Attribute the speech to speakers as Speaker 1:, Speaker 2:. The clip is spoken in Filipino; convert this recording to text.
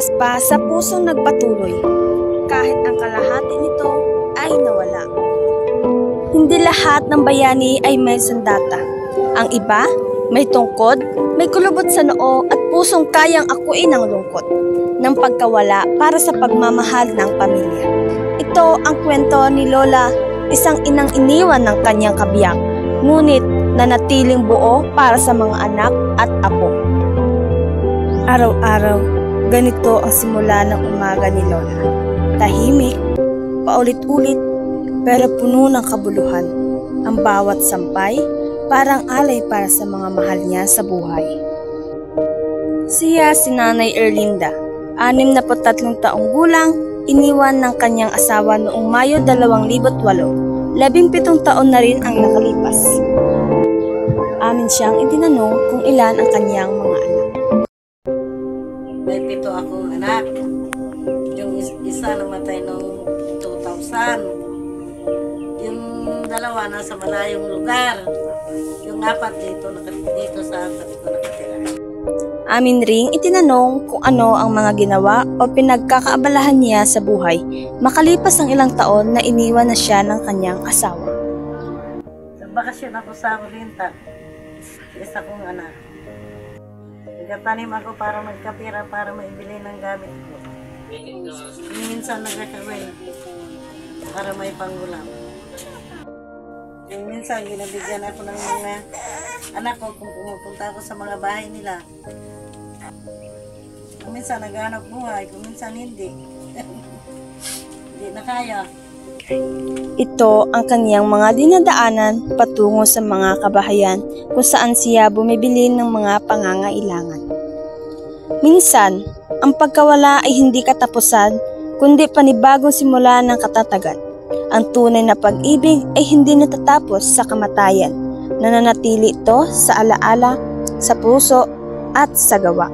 Speaker 1: Higis pa sa pusong nagpatuloy, kahit ang kalahati nito ay nawala. Hindi lahat ng bayani ay may sandata. Ang iba, may tungkod, may kulubot sa noo at pusong kayang akuin ang lungkot ng pagkawala para sa pagmamahal ng pamilya. Ito ang kwento ni Lola, isang inang iniwan ng kanyang kabiyak, ngunit nanatiling buo para sa mga anak at apo. Araw-araw, ganito ang simula ng umaga ni Lola. Tahimik, paulit-ulit, pero puno ng kabuluhan. Ang bawat sampay, parang alay para sa mga mahal niya sa buhay. Siya si Nanay Erlinda, 63 taong gulang, iniwan ng kanyang asawa noong Mayo 2008. 17 taon na rin ang nakalipas. Amin siyang itinanong kung ilan ang kanyang mga anak.
Speaker 2: May 7 akong anak. Yung isa namatay noong 2000. Yung 2 nasa malayong lugar. Yung 4 dito sa apat ko nakatira.
Speaker 1: Amin ring itinanong kung ano ang mga ginawa o pinagkakaabalahan niya sa buhay makalipas ang ilang taon na iniwan na siya ng kanyang asawa.
Speaker 2: Sa bakasyon ako sa Orinta. Isa kong anak. Nagtanim ako para magkapira para maibili ng gamit ko. Minsan nagkakawin para may pangulam. Minsan ginabigyan ako ng mga anak ko kung pumupunta ako sa mga bahay nila. Minsan naghanap buhay, kung minsan hindi. Hindi na kaya.
Speaker 1: Ito ang kaniyang mga dinadaanan patungo sa mga kabahayan kung saan siya bumibili ng mga pangangailangan. Minsan, ang pagkawala ay hindi katapusan, kundi panibagong simula ng katatagan. Ang tunay na pag-ibig ay hindi natatapos sa kamatayan. Nananatili ito sa alaala, sa puso, at sa gawa.